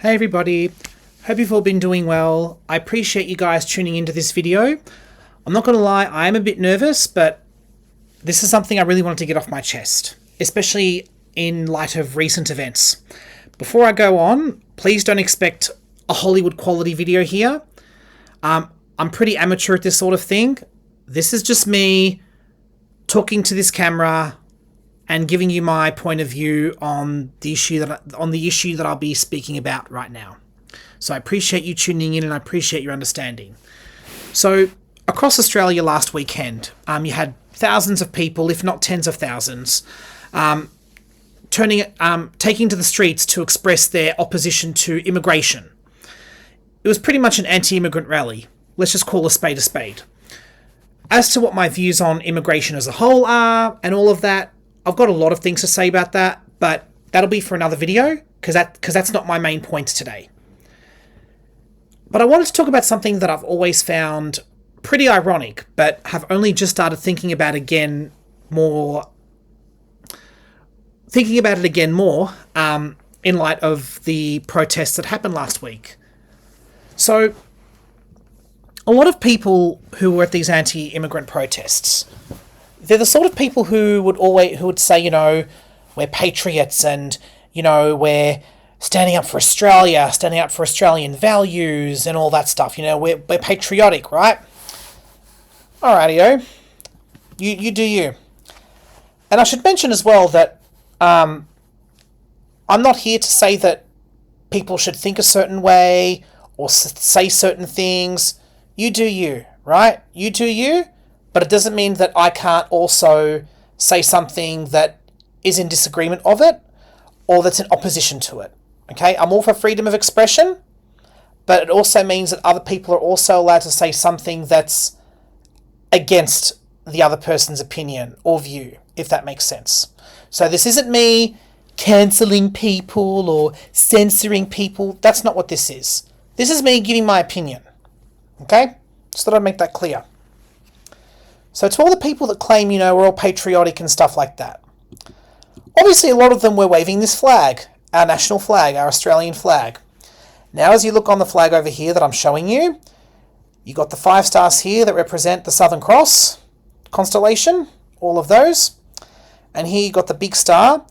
Hey everybody, hope you've all been doing well. I appreciate you guys tuning into this video. I'm not going to lie, I am a bit nervous, but this is something I really wanted to get off my chest, especially in light of recent events. Before I go on, please don't expect a Hollywood quality video here. I'm pretty amateur at this sort of thing. This is just me talking to this camera and giving you my point of view on the issue that I'll be speaking about right now. So I appreciate you tuning in and I appreciate your understanding. So across Australia last weekend, you had thousands of people, if not tens of thousands, taking to the streets to express their opposition to immigration. It was pretty much an anti-immigrant rally. Let's just call a spade a spade. As to what my views on immigration as a whole are and all of that, I've got a lot of things to say about that, but that'll be for another video because that's not my main point today. But I wanted to talk about something that I've always found pretty ironic, but have only just started thinking about it again more in light of the protests that happened last week. So, a lot of people who were at these anti-immigrant protests, they're the sort of people who would say, you know, we're patriots and, you know, we're standing up for Australia, standing up for Australian values and all that stuff. You know, we're patriotic, right? Alrighty-o. You do you. And I should mention as well that I'm not here to say that people should think a certain way or say certain things. You do you, right? You do you. But it doesn't mean that I can't also say something that is in disagreement of it or that's in opposition to it. Okay, I'm all for freedom of expression, but it also means that other people are also allowed to say something that's against the other person's opinion or view, if that makes sense. So this isn't me cancelling people or censoring people. That's not what this is. This is me giving my opinion. Okay? Just thought I'd make that clear. So to all the people that claim, you know, we're all patriotic and stuff like that, obviously a lot of them were waving this flag, our national flag, our Australian flag. Now as you look on the flag over here that I'm showing you, you got the 5 stars here that represent the Southern Cross constellation, all of those. And here you got the big star,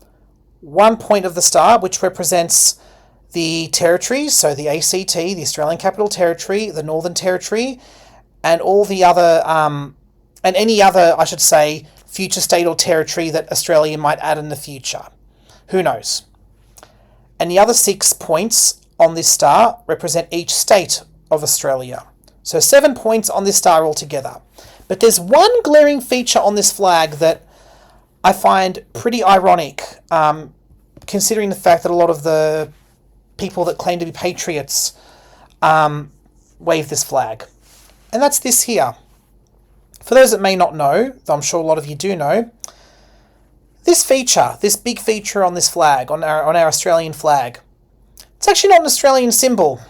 1 point of the star, which represents the territories, so the ACT, the Australian Capital Territory, the Northern Territory, and all the other and any other, I should say, future state or territory that Australia might add in the future. Who knows? And the other 6 points on this star represent each state of Australia. So 7 points on this star altogether. But there's one glaring feature on this flag that I find pretty ironic, considering the fact that a lot of the people that claim to be patriots wave this flag. And that's this here. For those that may not know, though I'm sure a lot of you do know, this feature, this big feature on this flag, on our Australian flag, it's actually not an Australian symbol.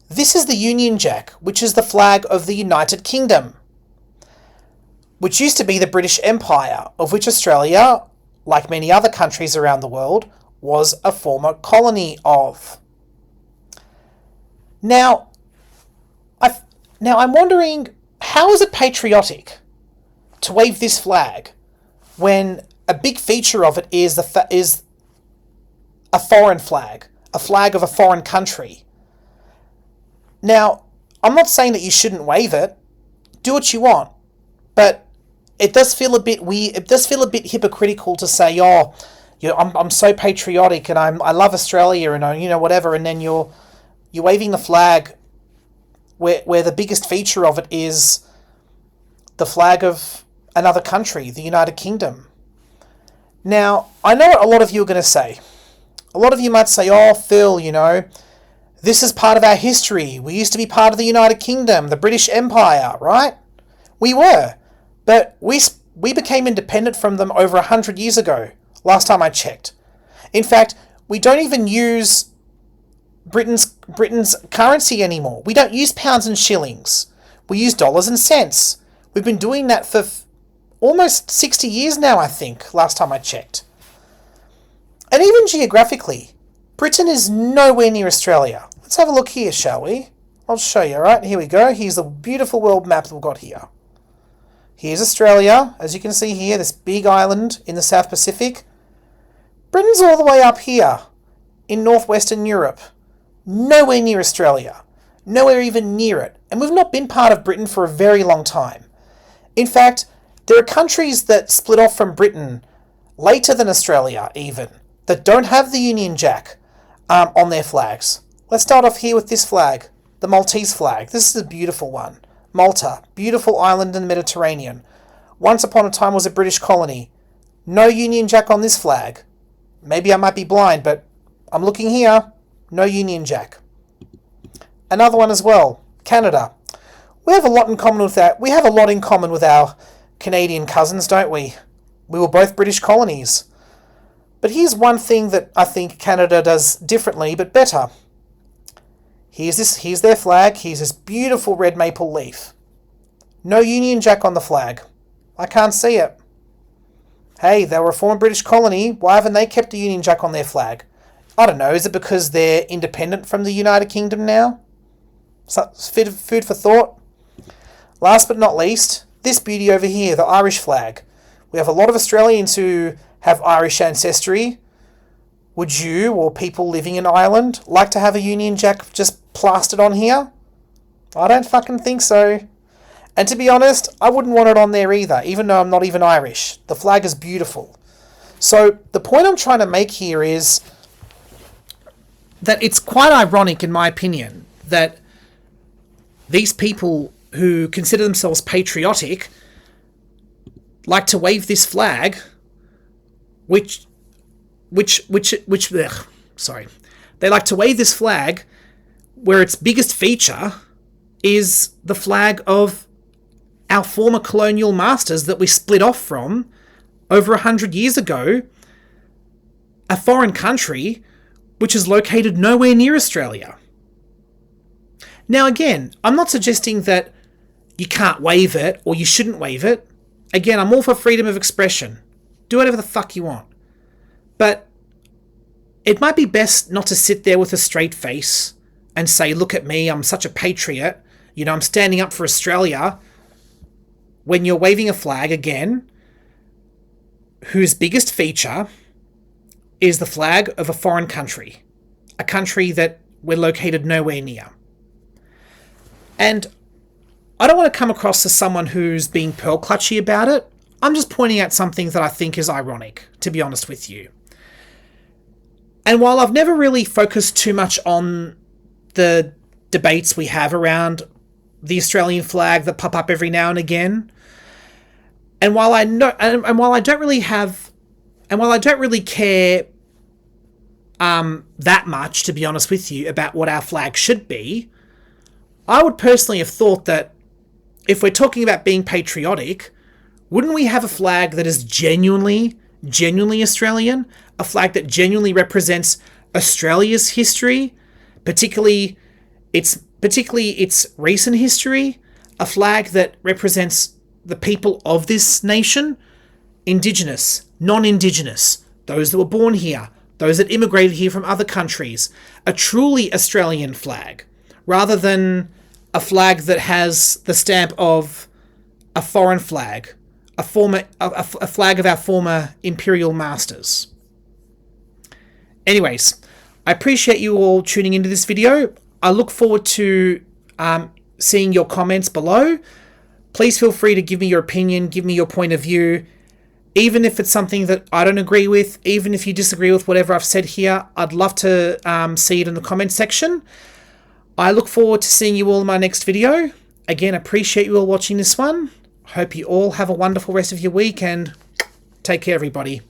This is the Union Jack, which is the flag of the United Kingdom, which used to be the British Empire, of which Australia, like many other countries around the world, was a former colony of. Now I'm wondering, how is it patriotic to wave this flag when a big feature of it is a foreign flag, a flag of a foreign country? Now, I'm not saying that you shouldn't wave it. Do what you want, but it does feel a bit weird. It does feel a bit hypocritical to say, "Oh, you know, I'm so patriotic and I love Australia and you know whatever," and then you're waving the flag where the biggest feature of it is the flag of another country, the United Kingdom. Now, I know what a lot of you are going to say. A lot of you might say, "Oh, Phil, you know, this is part of our history. We used to be part of the United Kingdom, the British Empire, right?" We were, but we became independent from them over 100 years ago, last time I checked. In fact, we don't even use Britain's currency anymore. We don't use pounds and shillings. We use dollars and cents. We've been doing that for almost 60 years now, I think, last time I checked. And even geographically, Britain is nowhere near Australia. Let's have a look here, shall we? I'll show you, alright? Here we go. Here's the beautiful world map that we've got here. Here's Australia, as you can see here, this big island in the South Pacific. Britain's all the way up here in northwestern Europe. Nowhere near Australia. Nowhere even near it. And we've not been part of Britain for a very long time. In fact, there are countries that split off from Britain later than Australia even, that don't have the Union Jack on their flags. Let's start off here with this flag, the Maltese flag. This is a beautiful one. Malta, beautiful island in the Mediterranean. Once upon a time was a British colony. No Union Jack on this flag. Maybe I might be blind, but I'm looking here. No Union Jack. Another one as well, Canada. We have a lot in common with that. We have a lot in common with our Canadian cousins, don't we? We were both British colonies. But here's one thing that I think Canada does differently, but better. Here's their flag. Here's this beautiful red maple leaf. No Union Jack on the flag. I can't see it. Hey, they were a former British colony. Why haven't they kept a Union Jack on their flag? I don't know. Is it because they're independent from the United Kingdom now? Food for thought. Last but not least, this beauty over here, the Irish flag. We have a lot of Australians who have Irish ancestry. Would you, or people living in Ireland, like to have a Union Jack just plastered on here? I don't fucking think so. And to be honest, I wouldn't want it on there either, even though I'm not even Irish. The flag is beautiful. So the point I'm trying to make here is that it's quite ironic, in my opinion, that these people who consider themselves patriotic like to wave this flag, which they like to wave this flag where its biggest feature is the flag of our former colonial masters that we split off from over 100 years ago, a foreign country which is located nowhere near Australia. Now again, I'm not suggesting that you can't wave it or you shouldn't wave it. Again, I'm all for freedom of expression. Do whatever the fuck you want. But it might be best not to sit there with a straight face and say, look at me, I'm such a patriot. You know, I'm standing up for Australia. When you're waving a flag, again, whose biggest feature is the flag of a foreign country. A country that we're located nowhere near. And I don't want to come across as someone who's being pearl clutchy about it. I'm just pointing out something that I think is ironic, to be honest with you. And while I've never really focused too much on the debates we have around the Australian flag that pop up every now and again, and while I don't really care that much, to be honest with you, about what our flag should be, I would personally have thought that if we're talking about being patriotic, wouldn't we have a flag that is genuinely Australian? A flag that genuinely represents Australia's history, particularly its recent history? A flag that represents the people of this nation? Indigenous, non-Indigenous, those that were born here, those that immigrated here from other countries. A truly Australian flag, rather than a flag that has the stamp of a foreign flag, a flag of our former imperial masters. Anyways, I appreciate you all tuning into this video. I look forward to seeing your comments below. Please feel free to give me your opinion, give me your point of view. Even if it's something that I don't agree with, even if you disagree with whatever I've said here, I'd love to see it in the comment section. I look forward to seeing you all in my next video. Again, appreciate you all watching this one. Hope you all have a wonderful rest of your week and take care, everybody.